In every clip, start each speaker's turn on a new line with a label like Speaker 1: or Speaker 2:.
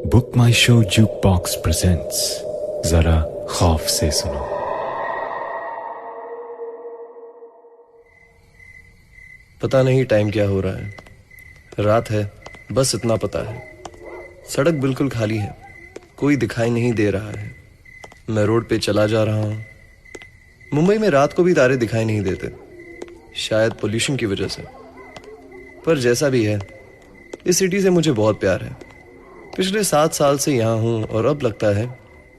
Speaker 1: Book माई show juke box presents, जरा खौफ से सुनो।
Speaker 2: पता नहीं टाइम क्या हो रहा है, रात है, बस इतना पता है। सड़क बिल्कुल खाली है, कोई दिखाई नहीं दे रहा है। मैं रोड पे चला जा रहा हूं। मुंबई में रात को भी तारे दिखाई नहीं देते, शायद पोल्यूशन की वजह से। पर जैसा भी है, इस सिटी से मुझे बहुत प्यार है। पिछले 7 साल से यहां हूं और अब लगता है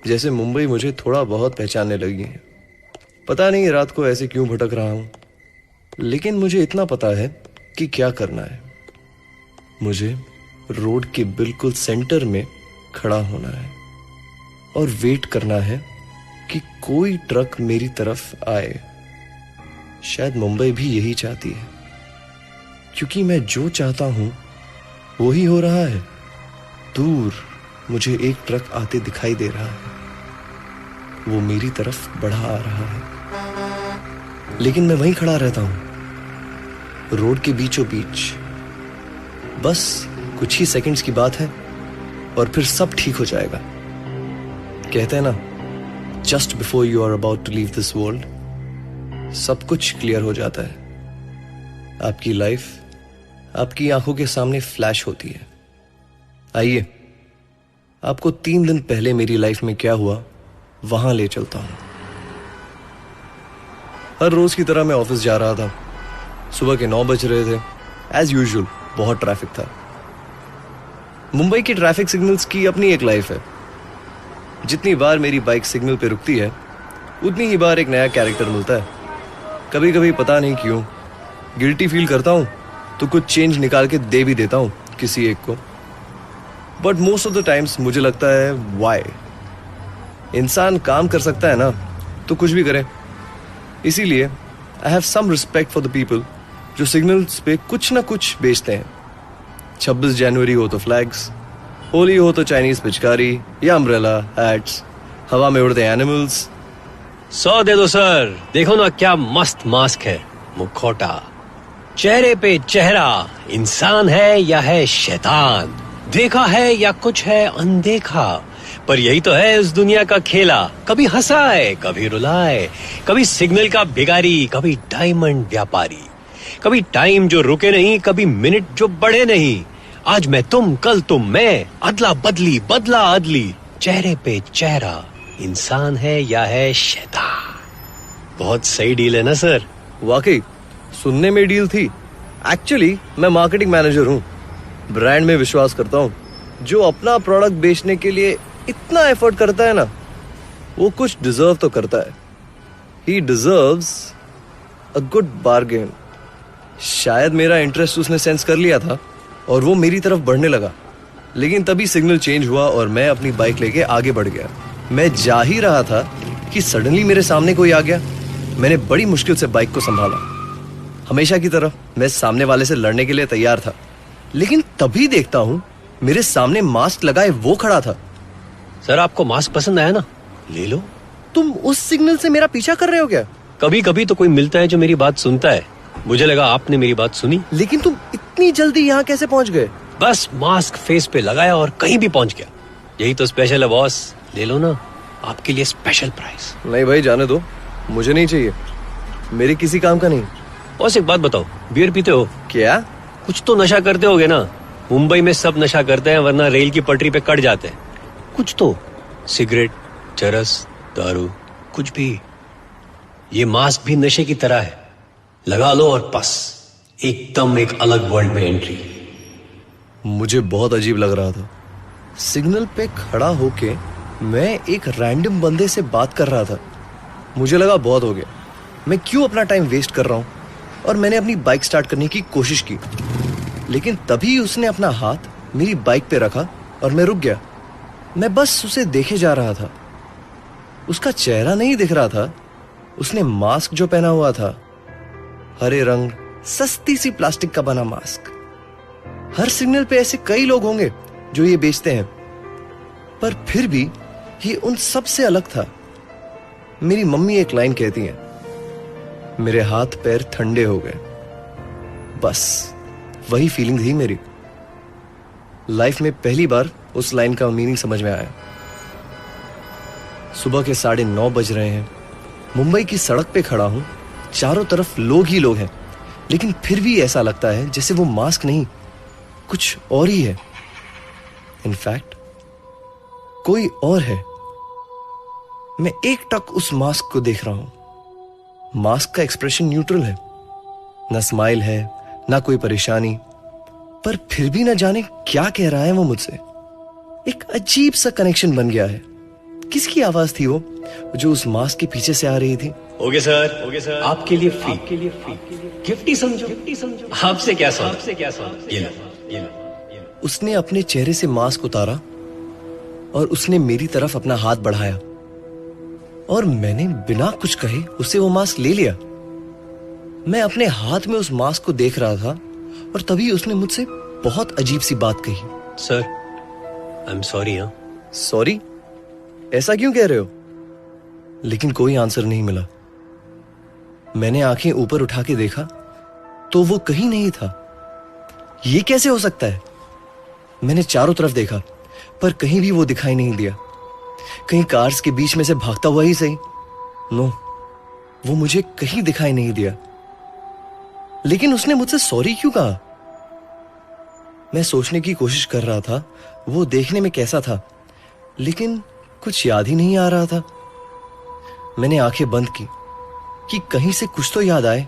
Speaker 2: जैसे मुंबई मुझे थोड़ा बहुत पहचानने लगी है। पता नहीं रात को ऐसे क्यों भटक रहा हूं, लेकिन मुझे इतना पता है कि क्या करना है। मुझे रोड के बिल्कुल सेंटर में खड़ा होना है और वेट करना है कि कोई ट्रक मेरी तरफ आए। शायद मुंबई भी यही चाहती है, क्योंकि मैं जो चाहता हूं वो ही हो रहा है। दूर मुझे एक ट्रक आते दिखाई दे रहा है, वो मेरी तरफ बढ़ा आ रहा है, लेकिन मैं वहीं खड़ा रहता हूं, रोड के बीचों बीच। बस कुछ ही सेकंड्स की बात है और फिर सब ठीक हो जाएगा। कहते हैं ना, just before you are about to leave this world, सब कुछ क्लियर हो जाता है। आपकी लाइफ आपकी आंखों के सामने फ्लैश होती है। आइए, आपको 3 दिन पहले मेरी लाइफ में क्या हुआ वहां ले चलता हूं। हर रोज की तरह मैं ऑफिस जा रहा था। सुबह के 9 बज रहे थे। एज यूजुअल बहुत ट्रैफिक था। मुंबई की ट्रैफिक सिग्नल्स की अपनी एक लाइफ है। जितनी बार मेरी बाइक सिग्नल पे रुकती है, उतनी ही बार एक नया कैरेक्टर मिलता है। कभी कभी पता नहीं क्यों गिल्टी फील करता हूं, तो कुछ चेंज निकाल के दे भी देता हूं किसी एक को। But most of the times मुझे लगता है व्हाई। इंसान काम कर सकता है ना, तो कुछ भी करे। इसीलिए I have some respect for the people जो सिग्नल्स पे कुछ ना कुछ बेचते हैं। 26 जनवरी हो तो फ्लैग्स, होली हो तो चाइनीज पिचकारी या अम्ब्रेला, हैट्स, हवा में उड़ते एनिमल्स।
Speaker 3: 100 दे दो सर। देखो ना क्या मस्त मास्क है, मुखौटा, चेहरे पे चेहरा। इंसान है या है शैतान, देखा है या कुछ है अनदेखा। पर यही तो है इस दुनिया का खेला, कभी हंसाए कभी रुलाए, कभी सिग्नल का भिखारी कभी डायमंड व्यापारी, कभी टाइम जो रुके नहीं, कभी मिनट जो बढ़े नहीं। आज मैं तुम, कल तुम मैं, अदला बदली बदला अदली, चेहरे पे चेहरा। इंसान है या है शैतान। बहुत सही डील है ना सर?
Speaker 2: वाकई सुनने में डील थी। एक्चुअली मैं मार्केटिंग मैनेजर हूँ। ब्रांड में विश्वास करता हूँ। जो अपना प्रोडक्ट बेचने के लिए इतना एफर्ट करता है ना, वो कुछ डिजर्व तो करता है। ही डिजर्व्स अ गुड बार्गेन। शायद मेरा इंटरेस्ट उसने सेंस कर लिया था और वो मेरी तरफ बढ़ने लगा। लेकिन तभी सिग्नल चेंज हुआ और मैं अपनी बाइक लेके आगे बढ़ गया। मैं जा ही रहा था कि सडनली मेरे सामने कोई आ गया। मैंने बड़ी मुश्किल से बाइक को संभाला। हमेशा की तरह मैं सामने वाले से लड़ने के लिए तैयार था, लेकिन तभी देखता हूं मेरे सामने मास्क लगाए वो खड़ा था।
Speaker 3: सर आपको मास्क पसंद आया ना, ले लो।
Speaker 2: तुम उस सिग्नल से मेरा पीछा कर रहे हो क्या?
Speaker 3: कभी कभी तो कोई मिलता है जो मेरी बात सुनता है। मुझे लगा आपने मेरी बात सुनी।
Speaker 2: लेकिन तुम इतनी जल्दी यहाँ कैसे पहुंच गए?
Speaker 3: बस मास्क फेस पे लगाया और कहीं भी पहुंच गया। यही तो स्पेशल है बॉस, ले लो ना, आपके लिए स्पेशल प्राइस।
Speaker 2: नहीं भाई, जाने दो, मुझे नहीं चाहिए। मेरे किसी काम का नहीं।
Speaker 3: बॉस एक बात बताओ, बियर पीते हो
Speaker 2: क्या?
Speaker 3: कुछ तो नशा करते होगे ना? मुंबई में सब नशा करते हैं, वरना रेल की पटरी पे कट जाते हैं। कुछ तो, सिगरेट, चरस, दारू, कुछ भी। ये मास्क भी नशे की तरह है, लगा लो और बस एकदम एक अलग वर्ल्ड में एंट्री।
Speaker 2: मुझे बहुत अजीब लग रहा था। सिग्नल पे खड़ा होके मैं एक रैंडम बंदे से बात कर रहा था। मुझे लगा बहुत हो गया, मैं क्यों अपना टाइम वेस्ट कर रहा हूं, और मैंने अपनी बाइक स्टार्ट करने की कोशिश की। लेकिन तभी उसने अपना हाथ मेरी बाइक पे रखा और मैं रुक गया। मैं बस उसे देखे जा रहा था। उसका चेहरा नहीं दिख रहा था। उसने मास्क जो पहना हुआ था, हरे रंग, सस्ती सी प्लास्टिक का बना मास्क। हर सिग्नल पे ऐसे कई लोग होंगे जो ये बेचते हैं, पर फिर भी ये उन सब से अलग था। मेरी मम्मी एक लाइन कहती है, मेरे हाथ पैर ठंडे हो गए। बस वही फीलिंग थी मेरी। लाइफ में पहली बार उस लाइन का मीनिंग समझ में आया। सुबह के 9:30 बज रहे हैं। मुंबई की सड़क पे खड़ा हूं, चारों तरफ लोग ही लोग हैं, लेकिन फिर भी ऐसा लगता है जैसे वो मास्क नहीं, कुछ और ही है। इनफैक्ट कोई और है। मैं एकटक उस मास्क को देख रहा हूं। मास्क का एक्सप्रेशन न्यूट्रल है, ना स्माइल है, ना कोई परेशानी, पर फिर भी ना जाने क्या कह रहा है वो मुझसे। एक अजीब सा कनेक्शन बन गया है। किसकी आवाज थी वो जो उस मास्क के पीछे से आ रही थी?
Speaker 3: ओके सर, आपके लिए फ्री, गिफ्ट ही समझो, आपसे क्या सवाल, ये लो।
Speaker 2: उसने अपने चेहरे से मास्क उतारा और उसने मेरी तरफ अपना हाथ बढ़ाया और मैंने बिना कुछ कहे उससे वो मास्क ले लिया। मैं अपने हाथ में उस मास्क को देख रहा था और तभी उसने मुझसे बहुत अजीब सी बात कही।
Speaker 3: Sir, I am sorry. हाँ,
Speaker 2: सॉरी? ऐसा क्यों कह रहे हो? लेकिन कोई आंसर नहीं मिला। मैंने आंखें ऊपर उठा के देखा तो वो कहीं नहीं था। ये कैसे हो सकता है? मैंने चारों तरफ देखा पर कहीं भी वो दिखाई नहीं दिया। कहीं कार्स के बीच में से भागता हुआ ही सही। नो, वो मुझे कहीं दिखाई नहीं दिया। लेकिन उसने मुझसे सॉरी क्यों कहा? मैं सोचने की कोशिश कर रहा था वो देखने में कैसा था, लेकिन कुछ याद ही नहीं आ रहा था। मैंने आंखें बंद की कि कहीं से कुछ तो याद आए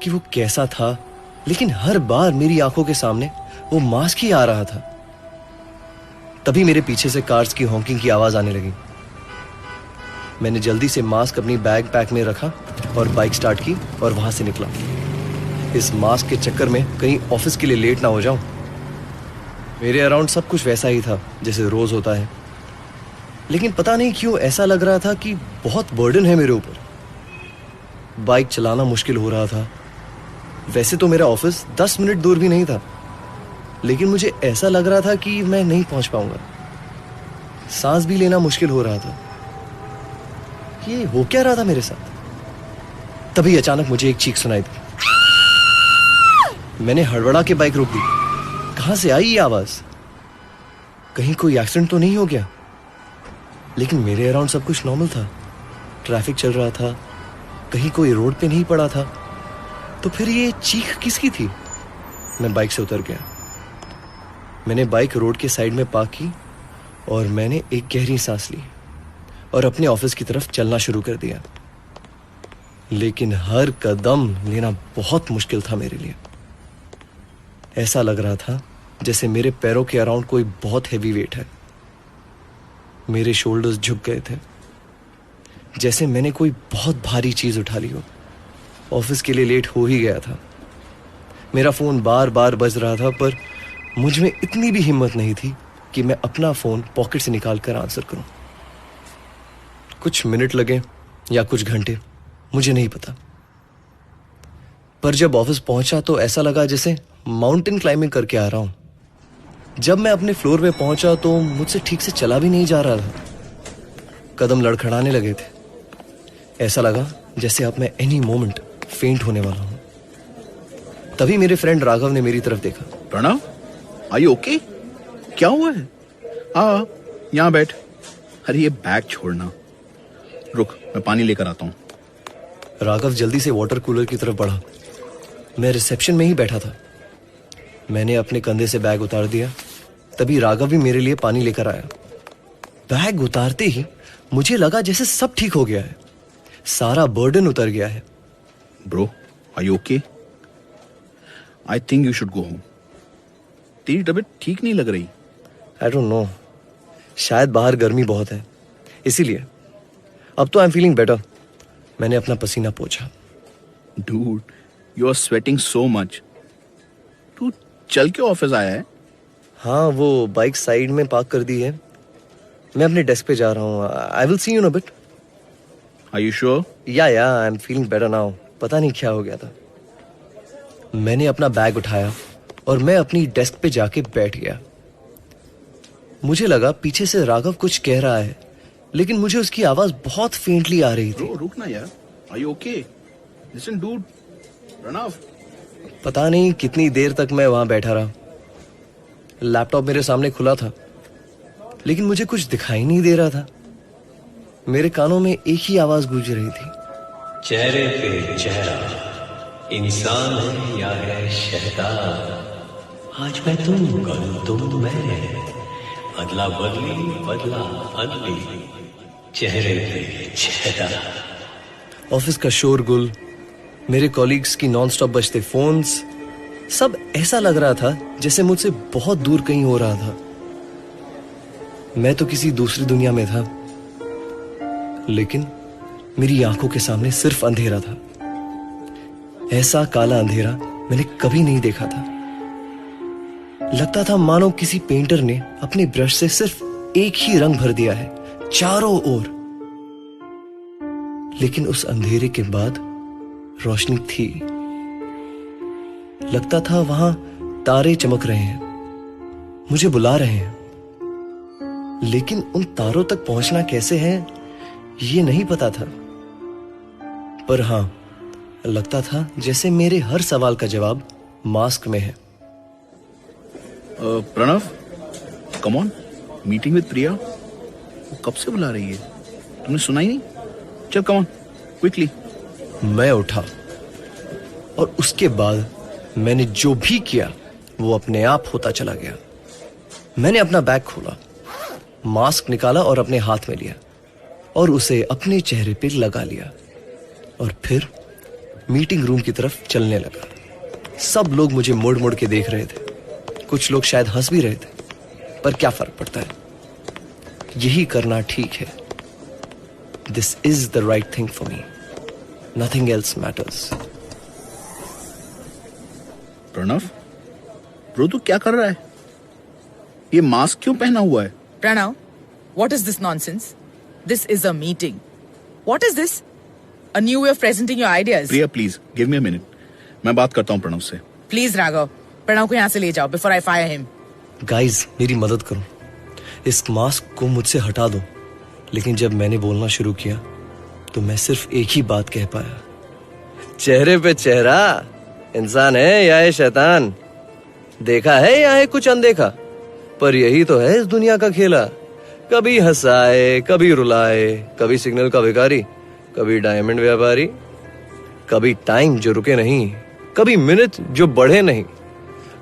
Speaker 2: कि वो कैसा था, लेकिन हर बार मेरी आंखों के सामने वो मास्क ही आ रहा था। तभी मेरे पीछे से कार्स की हॉकिंग की आवाज आने लगी। मैंने जल्दी से मास्क अपनी बैग पैक में रखा और बाइक स्टार्ट की और वहां से निकला। इस मास्क के चक्कर में कहीं ऑफिस के लिए लेट ना हो जाऊं। मेरे अराउंड सब कुछ वैसा ही था जैसे रोज होता है, लेकिन पता नहीं क्यों ऐसा लग रहा था कि बहुत बर्डन है मेरे ऊपर। बाइक चलाना मुश्किल हो रहा था। वैसे तो मेरा ऑफिस 10 मिनट दूर भी नहीं था, लेकिन मुझे ऐसा लग रहा था कि मैं नहीं पहुंच पाऊंगा। सांस भी लेना मुश्किल हो रहा था। ये हो क्या रहा था मेरे साथ? तभी अचानक मुझे एक चीख सुनाई दी। मैंने हड़बड़ा के बाइक रोक दी। कहां से आई ये आवाज? कहीं कोई एक्सीडेंट तो नहीं हो गया? लेकिन मेरे अराउंड सब कुछ नॉर्मल था। ट्रैफिक चल रहा था, कहीं कोई रोड पे नहीं पड़ा था। तो फिर ये चीख किसकी थी? मैं बाइक से उतर गया। मैंने बाइक रोड के साइड में पार्क की और मैंने एक गहरी सांस ली और अपने ऑफिस की तरफ चलना शुरू कर दिया। लेकिन हर कदम लेना बहुत मुश्किल था मेरे लिए। ऐसा लग रहा था जैसे मेरे पैरों के अराउंड कोई बहुत हैवी वेट है। मेरे शोल्डर्स झुक गए थे, जैसे मैंने कोई बहुत भारी चीज उठा ली हो। ऑफिस के लिए लेट हो ही गया था। मेरा फोन बार बार बज रहा था, पर मुझ में इतनी भी हिम्मत नहीं थी कि मैं अपना फोन पॉकेट से निकाल कर आंसर करूं। कुछ मिनट लगे या कुछ घंटे, मुझे नहीं पता। पर जब ऑफिस पहुंचा तो ऐसा लगा जैसे माउंटेन क्लाइंबिंग करके आ रहा हूं। जब मैं अपने फ्लोर पे पहुंचा तो मुझसे ठीक से चला भी नहीं जा रहा था। कदम लड़खड़ाने लगे थे। ऐसा लगा जैसे अब मैं एनी मोमेंट फेंट होने वाला हूं। तभी मेरे फ्रेंड राघव ने मेरी तरफ देखा।
Speaker 4: Pranav, are you okay? क्या हुआ है? हाँ, यहाँ बैठ। अरे ये बैग छोड़ना, रुक मैं पानी लेकर आता हूँ।
Speaker 2: राघव जल्दी से वाटर कूलर की तरफ बढ़ा। मैं रिसेप्शन में ही बैठा था। मैंने अपने कंधे से बैग उतार दिया। तभी राघव भी मेरे लिए पानी लेकर आया। बैग उतारते ही मुझे लगा जैसे सब ठीक हो गया है, सारा बर्डन उतर गया है।
Speaker 4: Bro, are you okay? I think you should go home. तेरी तबीयत ठीक नहीं लग रही।
Speaker 2: आई डोंट नो, शायद बाहर गर्मी बहुत है, इसीलिए। अब तो आई एम फीलिंग बेटर। मैंने अपना पसीना पोंछा।
Speaker 4: Dude, you are sweating so much. तू चल के ऑफिस आया है?
Speaker 2: हाँ, वो बाइक साइड में पार्क कर दी है। मैं अपने डेस्क पे जा रहा हूँ। I will see you in a bit.
Speaker 4: Are you sure?
Speaker 2: Yeah I am feeling better now. पता नहीं क्या हो गया था। मैंने अपना बैग उठाया और मैं अपनी डेस्क पे जाके बैठ गया। मुझे लगा पीछे से राघव कुछ कह रहा है, लेकिन मुझे उसकी आवाज बहुत फेंटली आ रही थी।
Speaker 4: ब्रो, रुक ना यार। Are you okay? Listen dude, Pranav.
Speaker 2: पता नहीं कितनी देर तक मैं वहां बैठा रहा। लैपटॉप मेरे सामने खुला था, लेकिन मुझे कुछ दिखाई नहीं दे रहा था। मेरे कानों में एक ही आवाज गूंज रही थी,
Speaker 3: चेहरे पे चेहरा, इंसान है या है शैतान। आज मैं तुम मैं, अदला बदली बदला अदली, चेहरे पे चेहरा।
Speaker 2: ऑफिस का शोरगुल, मेरे कॉलीग्स की नॉनस्टॉप बजते फोन्स, सब ऐसा लग रहा था जैसे मुझसे बहुत दूर कहीं हो रहा था। मैं तो किसी दूसरी दुनिया में था, लेकिन मेरी आंखों के सामने सिर्फ अंधेरा था। ऐसा काला अंधेरा मैंने कभी नहीं देखा था। लगता था मानो किसी पेंटर ने अपने ब्रश से सिर्फ एक ही रंग भर दिया है चारों ओर। लेकिन उस अंधेरे के बाद रोशनी थी। लगता था वहां तारे चमक रहे हैं, मुझे बुला रहे हैं। लेकिन उन तारों तक पहुंचना कैसे है ये नहीं पता था। पर हां, लगता था जैसे मेरे हर सवाल का जवाब मास्क में है।
Speaker 4: Pranav, come on, meeting with Priya. वो कब से बुला रही है, तुमने सुना ही नहीं? चल कम ऑन, क्विकली।
Speaker 2: मैं उठा और उसके बाद मैंने जो भी किया वो अपने आप होता चला गया। मैंने अपना बैग खोला, मास्क निकाला और अपने हाथ में लिया और उसे अपने चेहरे पे लगा लिया और फिर मीटिंग रूम की तरफ चलने लगा। सब लोग मुझे मुड़ मुड़ के देख रहे थे, कुछ लोग शायद हंस भी रहे थे, पर क्या फर्क पड़ता है, यही करना ठीक है। This is the right thing for me, nothing else matters.
Speaker 4: Pranav, bro तू क्या कर रहा है? ये मास्क क्यों पहना हुआ है?
Speaker 5: Pranav, what is this nonsense? This is a meeting. What is this? A new way of presenting your ideas.
Speaker 4: Priya please give me a minute, मैं बात करता हूँ प्रणव से।
Speaker 5: Please, Raghav. प्रणव को यहाँ से ले जाओ before I fire him.
Speaker 2: Guys, मेरी मदद करो, इस मास्क को मुझसे हटा दो। लेकिन जब मैंने बोलना शुरू किया तो मैं सिर्फ एक ही बात कह पाया, चेहरे पे चेहरा, इंसान है या है शैतान। देखा है या है कुछ अनदेखा, पर यही तो है इस दुनिया का खेला। कभी हंसाए, कभी रुलाए, कभी सिग्नल का भिखारी, कभी डायमंड व्यापारी, कभी टाइम जो रुके नहीं, कभी मिनट जो बढ़े नहीं।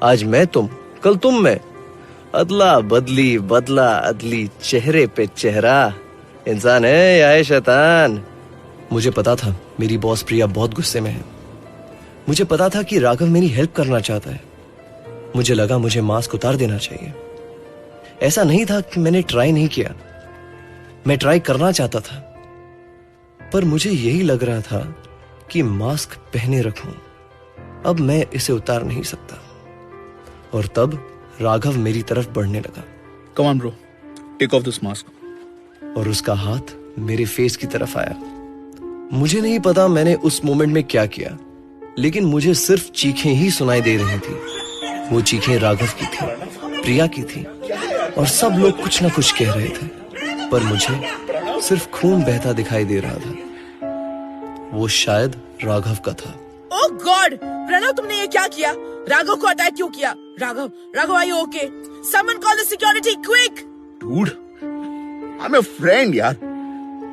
Speaker 2: आज मैं तुम, कल तुम मैं, अदला बदली बदला अदली, चेहरे पे चेहरा, इंसान है या है शैतान। मुझे पता था मेरी बॉस प्रिया बहुत गुस्से में है। मुझे पता था कि राघव मेरी हेल्प करना चाहता है। मुझे लगा मुझे मास्क उतार देना चाहिए। ऐसा नहीं था कि मैंने ट्राई नहीं किया, मैं ट्राई करना चाहता था, पर मुझे यही लग रहा था कि मास्क पहने रखूं, अब मैं इसे उतार नहीं सकता। और तब राघव मेरी तरफ बढ़ने लगा।
Speaker 4: Come on bro, take off this mask.
Speaker 2: और उसका हाथ मेरे फेस की तरफ आया। मुझे नहीं पता मैंने उस मोमेंट में क्या किया, लेकिन मुझे सिर्फ चीखें ही सुनाई दे रही थी। वो चीखें राघव की थी, प्रिया की थी, और सब लोग कुछ ना कुछ कह रहे थे, पर मुझे सिर्फ खून बहता दिखाई दे रहा था। वो शायद राघव का था।
Speaker 5: Oh God! प्रणव, तुमने ये क्या किया? राघव को अटैक क्यों किया? Raghav, are you okay? Someone call the security, quick!
Speaker 4: Dude, I'm a friend यार।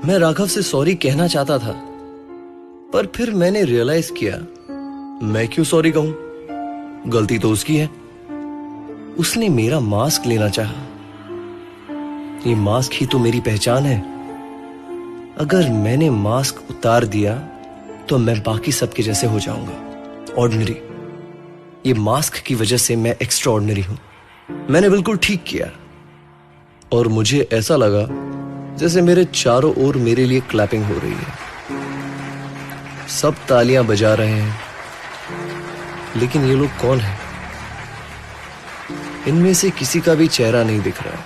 Speaker 2: मैं राघव से सॉरी कहना चाहता था, पर फिर मैंने रियलाइज किया, मैं क्यों सॉरी कहूं? गलती तो उसकी है। उसने मेरा मास्क लेना चाहा। ये मास्क ही तो मेरी पहचान है। अगर मैंने मास्क उतार दिया तो मैं बाकी सबके जैसे हो जाऊंगा, ऑर्डिनरी। ये मास्क की वजह से मैं एक्स्ट्रा ऑर्डिनरी हूं। मैंने बिल्कुल ठीक किया, और मुझे ऐसा लगा जैसे मेरे चारों ओर मेरे लिए क्लैपिंग हो रही है। सब तालियां बजा रहे हैं, लेकिन ये लोग कौन हैं? इनमें से किसी का भी चेहरा नहीं दिख रहा,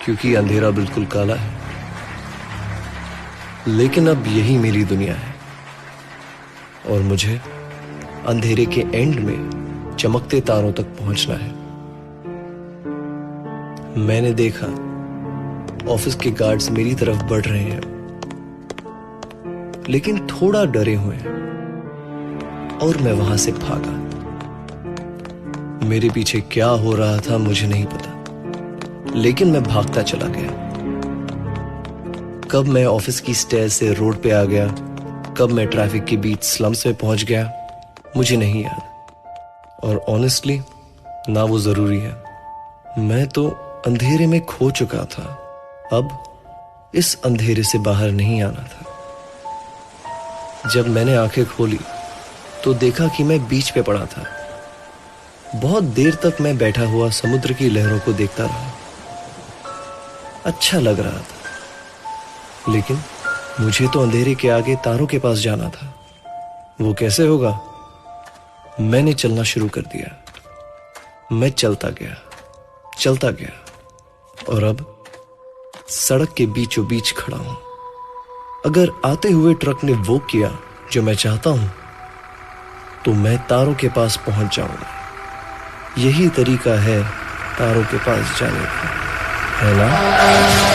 Speaker 2: क्योंकि अंधेरा बिल्कुल काला है। लेकिन अब यही मेरी दुनिया है, और मुझे अंधेरे के एंड में चमकते तारों तक पहुंचना है। मैंने देखा ऑफिस के गार्ड्स मेरी तरफ बढ़ रहे हैं, लेकिन थोड़ा डरे हुए हैं, और मैं वहां से भागा। मेरे पीछे क्या हो रहा था मुझे नहीं पता, लेकिन मैं भागता चला गया। कब मैं ऑफिस की स्टेयर से रोड पे आ गया, कब मैं ट्रैफिक के बीच स्लम्स में पहुंच गया, मुझे नहीं याद। और ऑनेस्टली ना वो जरूरी है। मैं तो अंधेरे में खो चुका था, अब इस अंधेरे से बाहर नहीं आना था। जब मैंने आंखें खोली तो देखा कि मैं बीच पे पड़ा था। बहुत देर तक मैं बैठा हुआ समुद्र की लहरों को देखता रहा। अच्छा लग रहा था, लेकिन मुझे तो अंधेरे के आगे तारों के पास जाना था। वो कैसे होगा? मैंने चलना शुरू कर दिया। मैं चलता गया और अब सड़क के बीचों बीच खड़ा हूं। अगर आते हुए ट्रक ने वो किया जो मैं चाहता हूं, तो मैं तारों के पास पहुंच जाऊंगा। यही तरीका है तारों के पास जाने का, है ना?